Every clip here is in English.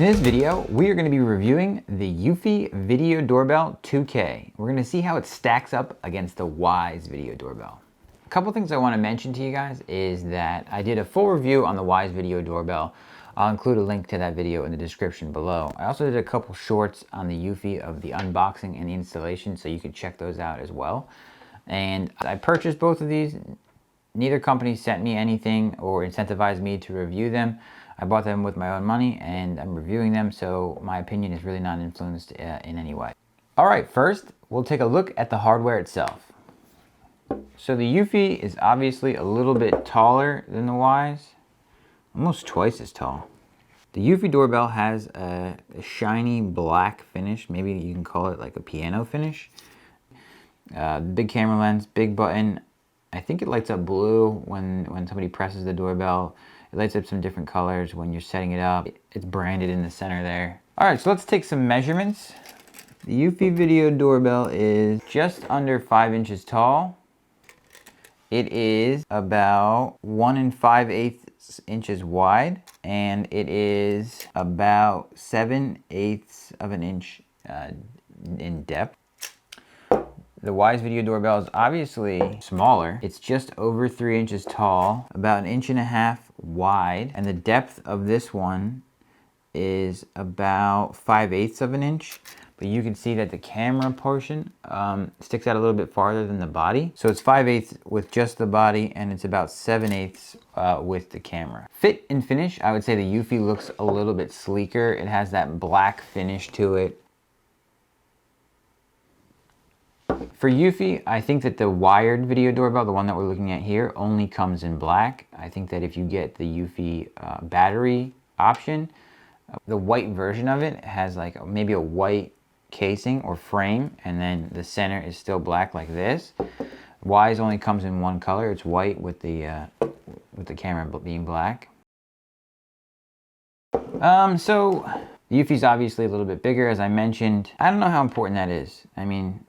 this video, we are going to be reviewing the Eufy Video Doorbell 2K. We're going to see how it stacks up against the Wyze Video Doorbell. A couple things I want to mention to you guys is that I did a full review on the Wyze Video Doorbell. I'll include a link to that video in the description below. I also did a couple shorts on the Eufy of the unboxing and the installation, so you can check those out as well. And I purchased both of these. Neither company sent me anything or incentivized me to review them. I bought them with my own money and I'm reviewing them, so my opinion is really not influenced in any way. All right, first we'll take a look at the hardware itself. So the Eufy is obviously a little bit taller than the Wyze, almost twice as tall. The Eufy doorbell has a shiny black finish, maybe you can call it like a piano finish. Big camera lens, big button. I think it lights up blue when somebody presses the doorbell. It lights up some different colors when you're setting it up. It's branded in the center there. All right, so let's take some measurements. The Eufy Video Doorbell is just under 5 inches tall. It is about 1 5/8 inches wide, and it is about 7/8 of an inch in depth. The Wyze Video Doorbell is obviously smaller. It's just over 3 inches tall, about 1.5 inches wide, and the depth of this one is about 5/8 of an inch. But you can see that the camera portion sticks out a little bit farther than the body. So it's 5/8 with just the body, and it's about 7/8 with the camera. Fit and finish, I would say the Eufy looks a little bit sleeker. It has that black finish to it. For Eufy, I think that the wired video doorbell, the one that we're looking at here, only comes in black. I think that if you get the Eufy battery option, the white version of it has like maybe a white casing or frame, and then the center is still black like this. Wyze only comes in one color. It's white with the camera being black. So Eufy's obviously a little bit bigger, as I mentioned. I don't know how important that is. I mean,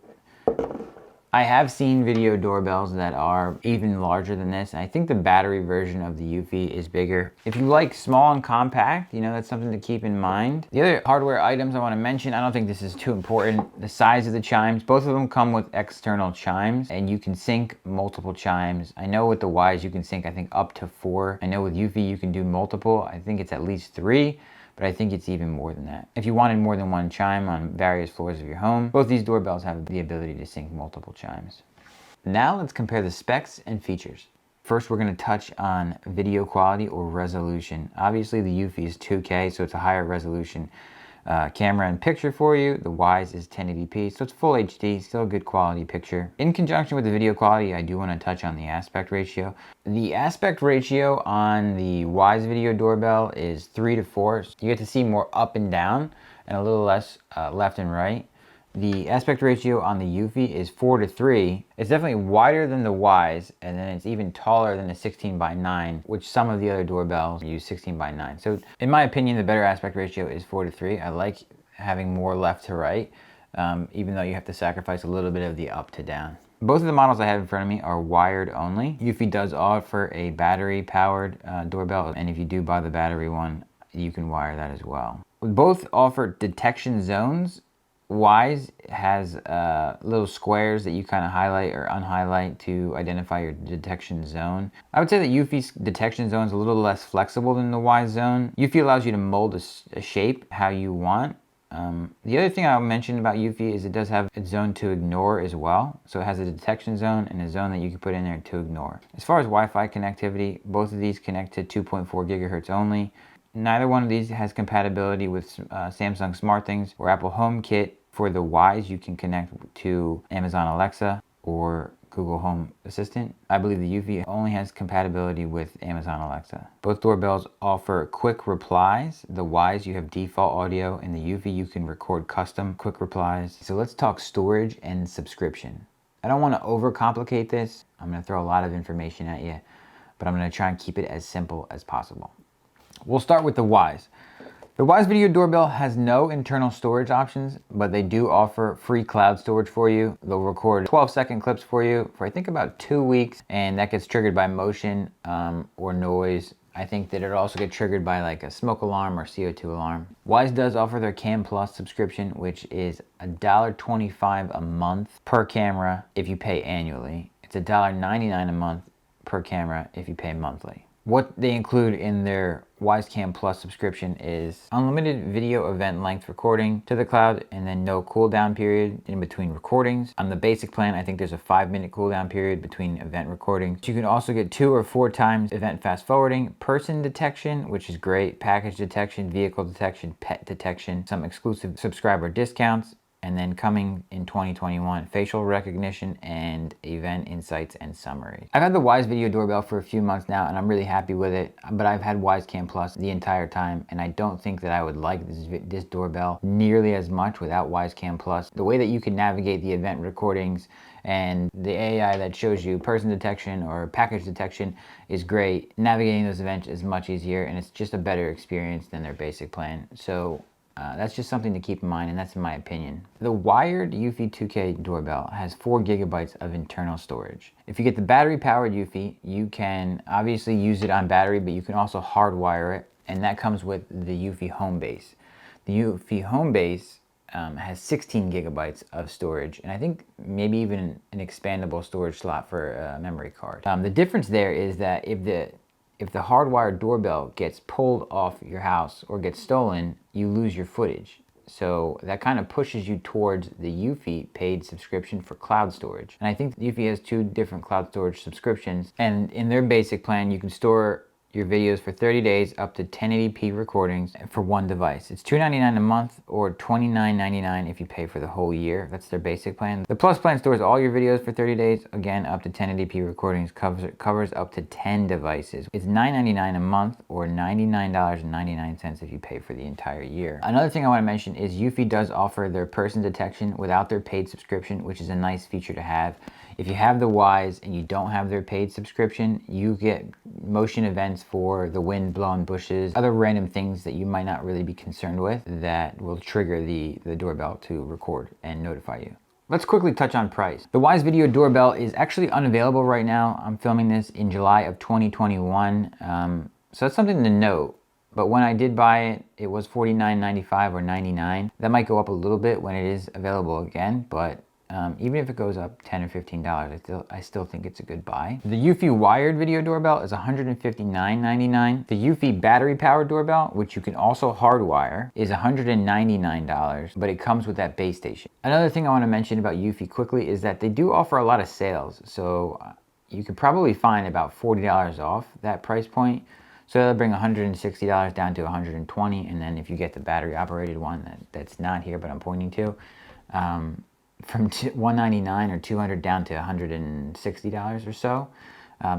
I have seen video doorbells that are even larger than this. I think the battery version of the Eufy is bigger. If you like small and compact, you know, that's something to keep in mind. The other hardware items I want to mention, I don't think this is too important. The size of the chimes, both of them come with external chimes, and you can sync multiple chimes. I know with the Wyze you can sync, I think, up to 4. I know with Eufy you can do multiple. I think it's at least 3. But I think it's even more than that. If you wanted more than one chime on various floors of your home, both these doorbells have the ability to sync multiple chimes. Now let's compare the specs and features. First, we're going to touch on video quality or resolution. Obviously, the Eufy is 2K, so it's a higher resolution camera and picture for you. The Wyze is 1080p, so it's full HD, still a good quality picture. In conjunction with the video quality, I do want to touch on the aspect ratio. The aspect ratio on the Wyze Video Doorbell is 3:4. So you get to see more up and down and a little less left and right. The aspect ratio on the Eufy is 4:3. It's definitely wider than the Wyze, and then it's even taller than the 16:9, which some of the other doorbells use 16:9. So in my opinion, the better aspect ratio is 4:3. I like having more left to right, even though you have to sacrifice a little bit of the up to down. Both of the models I have in front of me are wired only. Eufy does offer a battery powered doorbell, and if you do buy the battery one, you can wire that as well. Both offer detection zones. Wyze has little squares that you kind of highlight or unhighlight to identify your detection zone. I would say that Eufy's detection zone is a little less flexible than the Wyze zone. Eufy allows you to mold a shape how you want. The other thing I'll mention about Eufy is it does have a zone to ignore as well. So it has a detection zone and a zone that you can put in there to ignore. As far as Wi-Fi connectivity, both of these connect to 2.4 gigahertz only. Neither one of these has compatibility with Samsung SmartThings or Apple HomeKit. For the Wyze, you can connect to Amazon Alexa or Google Home Assistant. I believe the Eufy only has compatibility with Amazon Alexa. Both doorbells offer quick replies. The Wyze, you have default audio. In the Eufy, you can record custom quick replies. So let's talk storage and subscription. I don't want to overcomplicate this. I'm going to throw a lot of information at you, but I'm going to try and keep it as simple as possible. We'll start with the Wyze. The Wyze Video Doorbell has no internal storage options, but they do offer free cloud storage for you. They'll record 12-second clips for you for I think about 2 weeks, and that gets triggered by motion or noise. I think that it'll also get triggered by like a smoke alarm or CO2 alarm. Wyze does offer their Cam Plus subscription, which is $1.25 a month per camera if you pay annually. It's $1.99 a month per camera if you pay monthly. What they include in their Wyze Cam Plus subscription is unlimited video event length recording to the cloud, and then no cooldown period in between recordings. On the basic plan, I think there's a 5-minute cooldown period between event recordings. You can also get 2 or 4 times event fast forwarding, person detection, which is great, package detection, vehicle detection, pet detection, some exclusive subscriber discounts, and then coming in 2021, facial recognition and event insights and summary. I've had the Wyze Video Doorbell for a few months now, and I'm really happy with it, but I've had Wyze Cam Plus the entire time, and I don't think that I would like this doorbell nearly as much without Wyze Cam Plus. The way that you can navigate the event recordings and the AI that shows you person detection or package detection is great. Navigating those events is much easier, and it's just a better experience than their basic plan. So that's just something to keep in mind, and that's in my opinion. The wired Eufy 2K doorbell has 4 gigabytes of internal storage. If you get the battery powered Eufy, you can obviously use it on battery, but you can also hardwire it, and that comes with the Eufy home base. The Eufy home base has 16 gigabytes of storage, and I think maybe even an expandable storage slot for a memory card. The difference there is that if the hardwired doorbell gets pulled off your house or gets stolen, you lose your footage. So that kind of pushes you towards the Eufy paid subscription for cloud storage. And I think Eufy has 2 different cloud storage subscriptions. And in their basic plan, you can store your videos for 30 days up to 1080p recordings for one device. It's $2.99 a month or $29.99 if you pay for the whole year. That's their basic plan. The Plus plan stores all your videos for 30 days, again up to 1080p recordings, covers up to 10 devices. It's $9.99 a month or $99.99 if you pay for the entire year. Another thing I want to mention is Eufy does offer their person detection without their paid subscription, which is a nice feature to have. If you have the Wyze and you don't have their paid subscription, you get motion events for the wind blowing bushes, other random things that you might not really be concerned with that will trigger the doorbell to record and notify you. Let's quickly touch on price. The Wyze Video Doorbell is actually unavailable right now. I'm filming this in July of 2021, so that's something to note. But when I did buy it, it was $49.95 or $99. That might go up a little bit when it is available again, but even if it goes up $10 or $15, I still think it's a good buy. The Eufy wired video doorbell is $159.99. The Eufy battery powered doorbell, which you can also hardwire, is $199, but it comes with that base station. Another thing I want to mention about Eufy quickly is that they do offer a lot of sales. So you could probably find about $40 off that price point. So that'll bring $160 down to $120, and then if you get the battery operated one that's not here but I'm pointing to, from $199 or $200 down to $160 or so.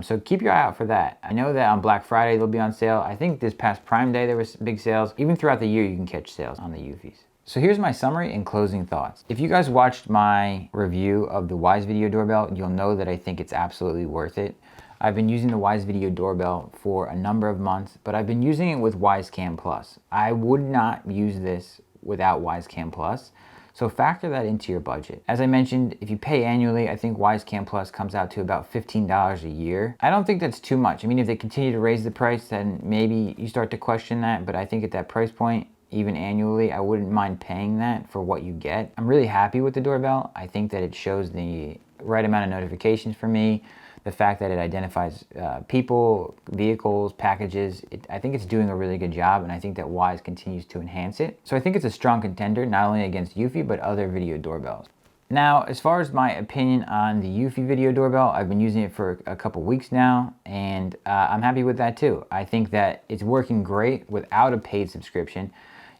So keep your eye out for that. I know that on Black Friday they'll be on sale. I think this past Prime Day there was big sales. Even throughout the year you can catch sales on the Eufys. So here's my summary and closing thoughts. If you guys watched my review of the Wyze Video Doorbell, you'll know that I think it's absolutely worth it. I've been using the Wyze Video Doorbell for a number of months, but I've been using it with Wyze Cam Plus. I would not use this without Wyze Cam Plus. So factor that into your budget. As I mentioned, if you pay annually, I think Wyze Cam Plus comes out to about $15 a year. I don't think that's too much. I mean, if they continue to raise the price, then maybe you start to question that. But I think at that price point, even annually, I wouldn't mind paying that for what you get. I'm really happy with the doorbell. I think that it shows the right amount of notifications for me. The fact that it identifies people, vehicles, packages, I think it's doing a really good job, and I think that Wyze continues to enhance it. So I think it's a strong contender, not only against Eufy, but other video doorbells. Now, as far as my opinion on the Eufy video doorbell, I've been using it for a couple weeks now, and I'm happy with that too. I think that it's working great without a paid subscription.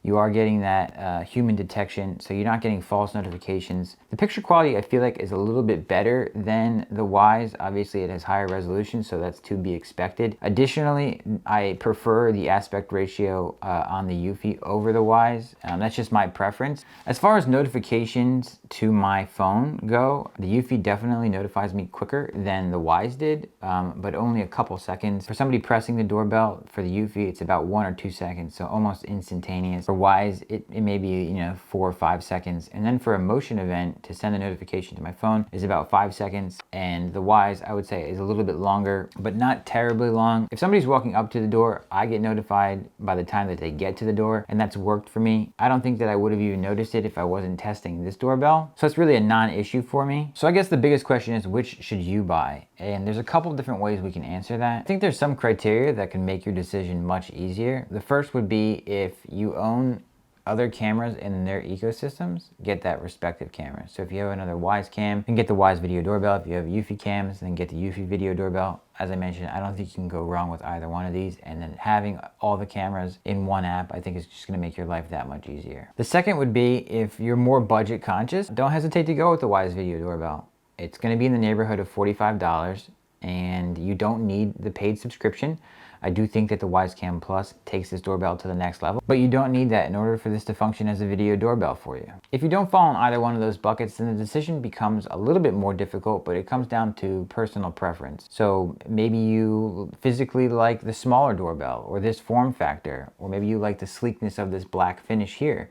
You are getting that human detection, so you're not getting false notifications. The picture quality, I feel like, is a little bit better than the Wyze. Obviously, it has higher resolution, so that's to be expected. Additionally, I prefer the aspect ratio on the Eufy over the Wyze. That's just my preference. As far as notifications to my phone go, the Eufy definitely notifies me quicker than the Wyze did, but only a couple seconds. For somebody pressing the doorbell for the Eufy, it's about 1 or 2 seconds, so almost instantaneous. For Wyze, it may be, you know, 4 or 5 seconds. And then for a motion event to send a notification to my phone is about 5 seconds. And the Wyze, I would say, is a little bit longer, but not terribly long. If somebody's walking up to the door, I get notified by the time that they get to the door, and that's worked for me. I don't think that I would have even noticed it if I wasn't testing this doorbell. So it's really a non-issue for me. So I guess the biggest question is, which should you buy? And there's a couple different ways we can answer that. I think there's some criteria that can make your decision much easier. The first would be if you own other cameras in their ecosystems, get that respective camera. So if you have another Wyze cam, then get the Wyze video doorbell. If you have Eufy cams, then get the Eufy video doorbell. As I mentioned, I don't think you can go wrong with either one of these. And then having all the cameras in one app, I think is just gonna make your life that much easier. The second would be if you're more budget conscious, don't hesitate to go with the Wyze video doorbell. It's gonna be in the neighborhood of $45 and you don't need the paid subscription. I do think that the Wyze Cam Plus takes this doorbell to the next level, but you don't need that in order for this to function as a video doorbell for you. If you don't fall in either one of those buckets, then the decision becomes a little bit more difficult, but it comes down to personal preference. So maybe you physically like the smaller doorbell or this form factor, or maybe you like the sleekness of this black finish here.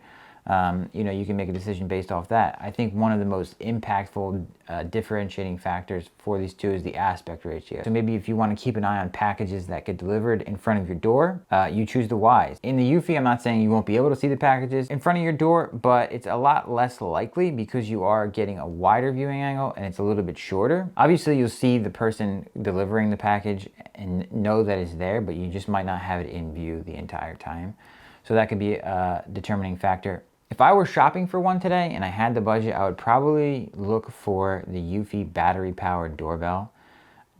You know, you can make a decision based off that. I think one of the most impactful differentiating factors for these two is the aspect ratio. So maybe if you want to keep an eye on packages that get delivered in front of your door, you choose the Wyze. In the Eufy, I'm not saying you won't be able to see the packages in front of your door, but it's a lot less likely because you are getting a wider viewing angle and it's a little bit shorter. Obviously, you'll see the person delivering the package and know that it's there, but you just might not have it in view the entire time. So that could be a determining factor. If I were shopping for one today and I had the budget, I would probably look for the Eufy battery-powered doorbell,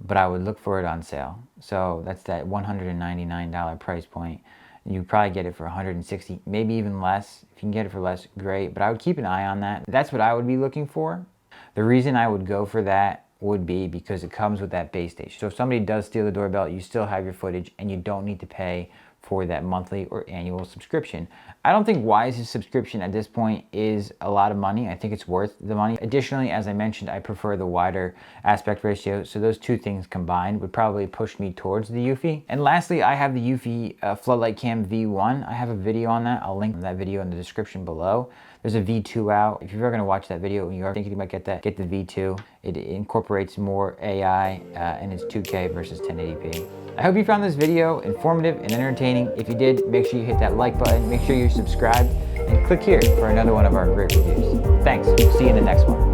but I would look for it on sale. So that's that $199 price point. You'd probably get it for $160, maybe even less. If you can get it for less, great, but I would keep an eye on that. That's what I would be looking for. The reason I would go for that would be because it comes with that base station. So if somebody does steal the doorbell, you still have your footage and you don't need to pay for that monthly or annual subscription. I don't think Wyze's subscription at this point is a lot of money. I think it's worth the money. Additionally, as I mentioned, I prefer the wider aspect ratio. So those two things combined would probably push me towards the Eufy. And lastly, I have the Eufy Floodlight Cam V1. I have a video on that. I'll link that video in the description below. There's a V2 out. If you're ever gonna watch that video and you're thinking you might get that, get the V2. It incorporates more AI and it's 2K versus 1080p. I hope you found this video informative and entertaining. If you did, make sure you hit that like button, make sure you're subscribed, and click here for another one of our great reviews. Thanks, see you in the next one.